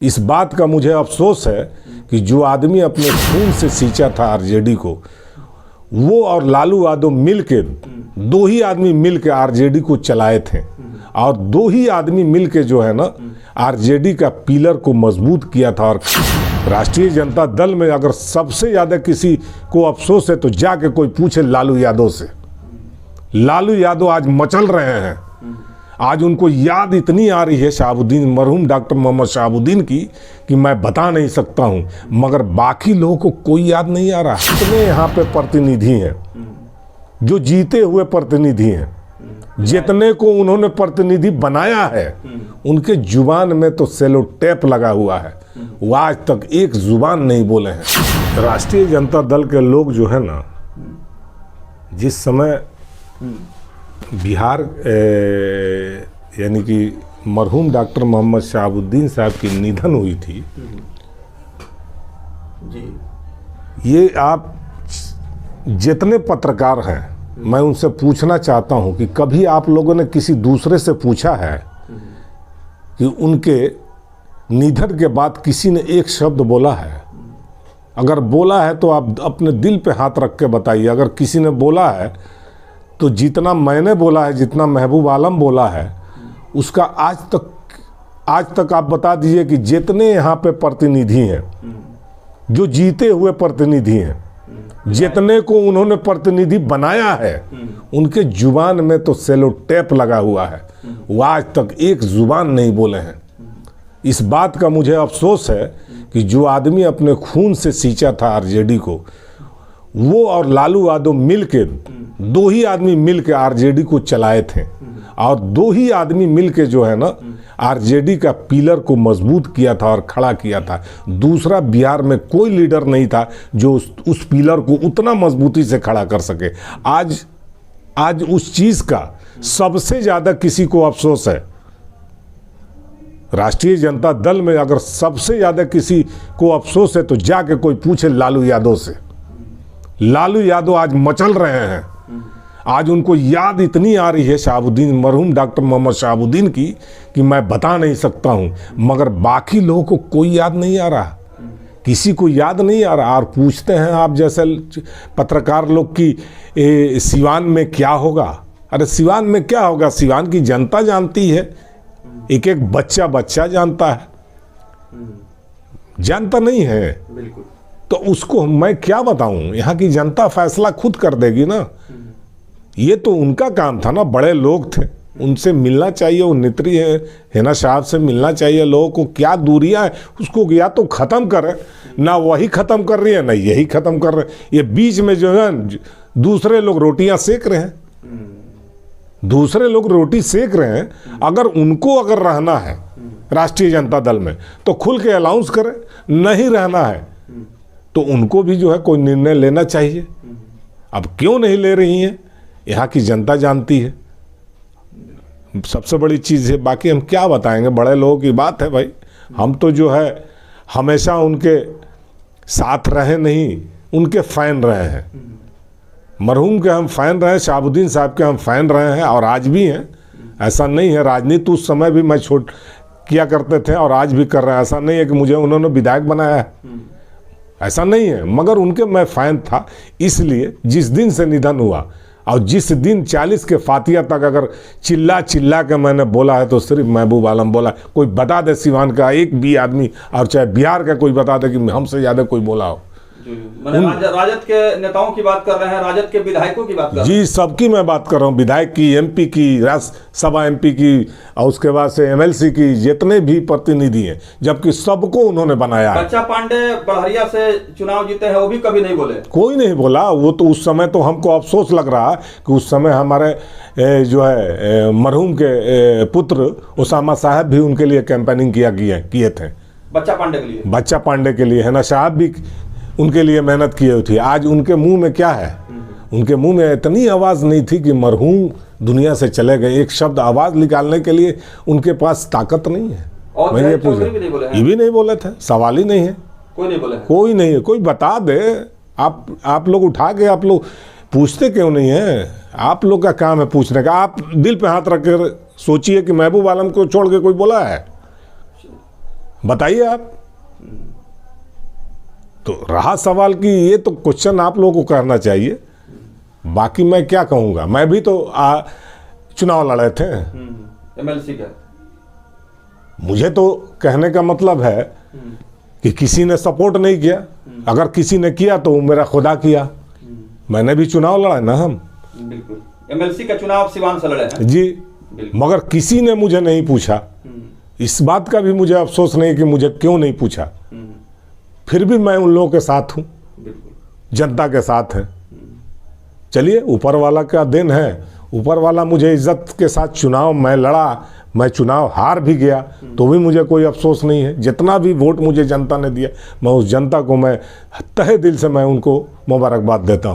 इस बात का मुझे अफसोस है कि जो आदमी अपने खून से सींचा था आरजेडी को, वो और लालू यादव मिलके, दो ही आदमी मिलके आरजेडी को चलाए थे और दो ही आदमी मिलके जो है ना आरजेडी का पिलर को मजबूत किया था। और राष्ट्रीय जनता दल में अगर सबसे ज़्यादा किसी को अफसोस है तो जाके कोई पूछे लालू यादव से। लालू यादव आज मचल रहे हैं, आज उनको याद इतनी आ रही है शहाबुद्दीन, मरहूम डॉक्टर मोहम्मद शहाबुद्दीन की, कि मैं बता नहीं सकता हूं, मगर बाकी लोगों को कोई याद नहीं आ रहा। इतने यहाँ पे प्रतिनिधि हैं जो जीते हुए प्रतिनिधि हैं, जितने को उन्होंने प्रतिनिधि बनाया है उनके जुबान में तो सेलो टेप लगा हुआ है, वो आज तक एक जुबान नहीं बोले हैं। राष्ट्रीय जनता दल के लोग जो है ना, जिस समय बिहार यानी कि मरहूम डॉक्टर मोहम्मद शहाबुद्दीन साहब की निधन हुई थी जी, ये आप जितने पत्रकार हैं मैं उनसे पूछना चाहता हूं कि कभी आप लोगों ने किसी दूसरे से पूछा है कि उनके निधन के बाद किसी ने एक शब्द बोला है? अगर बोला है तो आप अपने दिल पे हाथ रख के बताइए। अगर किसी ने बोला है तो जितना मैंने बोला है, जितना महबूब आलम बोला है, उसका आज तक आप बता दीजिए कि जितने यहाँ पे प्रतिनिधि हैं, जो जीते हुए प्रतिनिधि हैं, जितने को उन्होंने प्रतिनिधि बनाया है, उनके जुबान में तो सेलो टेप लगा हुआ है, वो आज तक एक जुबान नहीं बोले हैं। इस बात का मुझे अफसोस है कि जो आदमी अपने खून से सींचा था आरजेडी को, वो और लालू यादव मिलके, दो ही आदमी मिलके आरजेडी को चलाए थे और दो ही आदमी मिलके जो है ना आरजेडी का पिलर को मजबूत किया था और खड़ा किया था। दूसरा बिहार में कोई लीडर नहीं था जो उस पिलर को उतना मजबूती से खड़ा कर सके। आज उस चीज का सबसे ज्यादा किसी को अफसोस है। राष्ट्रीय जनता दल में अगर सबसे ज्यादा किसी को अफसोस है तो जाके कोई पूछे लालू यादव से। लालू यादव आज मचल रहे हैं, आज उनको याद इतनी आ रही है शहाबुद्दीन, मरहूम डॉक्टर मोहम्मद शहाबुद्दीन की, कि मैं बता नहीं सकता हूं, मगर बाकी लोगों को कोई याद नहीं आ रहा, किसी को याद नहीं आ रहा। और पूछते हैं आप जैसे पत्रकार लोग की सिवान में क्या होगा? अरे सिवान में क्या होगा? सिवान की जनता जानती है, एक एक बच्चा जानता है, जानता नहीं है बिल्कुल। तो उसको मैं क्या बताऊं? यहाँ की जनता फैसला खुद कर देगी ना। ये तो उनका काम था ना, बड़े लोग थे, उनसे मिलना चाहिए। वो नेत्री है ना, साहब से मिलना चाहिए। लोगों को क्या दूरियां है उसको या तो ख़त्म करें, ना वही ख़त्म कर रही है ना यही ख़त्म कर रहे हैं। ये बीच में जो है दूसरे लोग रोटियां सेक रहे हैं, दूसरे लोग रोटी सेक रहे हैं। अगर उनको अगर रहना है राष्ट्रीय जनता दल में तो खुल के अनाउंस करें, नहीं रहना है तो उनको भी जो है कोई निर्णय लेना चाहिए। अब क्यों नहीं ले रही हैं, यहाँ की जनता जानती है, सबसे बड़ी चीज़ है। बाकी हम क्या बताएंगे, बड़े लोगों की बात है भाई। हम तो जो है हमेशा उनके साथ रहे नहीं, उनके फ़ैन रहे हैं। मरहूम के हम फ़ैन रहे हैं, शहाबुद्दीन साहब के हम फ़ैन रहे हैं और आज भी हैं। ऐसा नहीं है, राजनीति उस समय भी मैं किया करते थे और आज भी कर रहे हैं। ऐसा नहीं है कि मुझे उन्होंने विधायक बनाया है, ऐसा नहीं है, मगर उनके मैं फ़ैन था। इसलिए जिस दिन से निधन हुआ और जिस दिन 40 के फातिया तक अगर चिल्ला के मैंने बोला है तो सिर्फ महबूब आलम बोला। कोई बता दे सिवान का एक भी आदमी, और चाहे बिहार का कोई बता दे कि हमसे ज़्यादा कोई बोला हो। राजद के नेताओं की बात कर रहे हैं, राजद के विधायकों की बात कर रहे हैं। जी, सबकी मैं बात कर रहा हूँ, विधायक की, एमपी की, राज्यसभा एमपी की, और उसके बाद से एमएलसी की, जितने भी प्रतिनिधि हैं, जबकि सबको उन्होंने बनाया है। बच्चा पांडे बढ़िया से चुनाव जीते हैं, वो भी कभी नहीं बोले, कोई नहीं बोला। वो तो उस समय तो हमको अफसोस लग रहा कि उस समय हमारे जो है मरहूम के पुत्र उसामा साहब भी उनके लिए कैंपेनिंग किए थे, बच्चा पांडे के लिए, बच्चा पांडे के लिए, है ना। साहब भी उनके लिए मेहनत की हुई थी। आज उनके मुंह में क्या है? उनके मुंह में इतनी आवाज़ नहीं थी कि मरहूम दुनिया से चले गए। एक शब्द आवाज़ निकालने के लिए उनके पास ताकत नहीं है। और मैंने पूछा, ये भी नहीं बोले थे, सवाल ही नहीं है, कोई नहीं बोले, कोई नहीं है। कोई बता दे, आप लोग उठा के आप लोग पूछते क्यों नहीं है? आप लोग का काम है पूछने का। आप दिल पे हाथ रख कर सोचिए कि महबूब आलम को छोड़ के कोई बोला है? बताइए आप। तो रहा सवाल कि ये तो क्वेश्चन आप लोगों को करना चाहिए, बाकी मैं क्या कहूँगा। मैं भी तो चुनाव लड़े थे, एमएलसी का। मुझे तो कहने का मतलब है कि किसी ने सपोर्ट नहीं किया, अगर किसी ने किया तो वो मेरा खुदा किया। मैंने भी चुनाव लड़ा ना हम। बिल्कुल, एमएलसी का चुनाव सिवान से लड़े हैं जी, मगर किसी ने मुझे नहीं पूछा। इस बात का भी मुझे अफसोस नहीं कि मुझे क्यों नहीं पूछा। फिर भी मैं उन लोगों के साथ हूँ, जनता के साथ है। चलिए, ऊपर वाला का दिन है, ऊपर वाला मुझे इज्जत के साथ चुनाव मैं लड़ा, मैं चुनाव हार भी गया तो भी मुझे कोई अफसोस नहीं है। जितना भी वोट मुझे जनता ने दिया, मैं उस जनता को मैं तहे दिल से मैं उनको मुबारकबाद देता हूँ।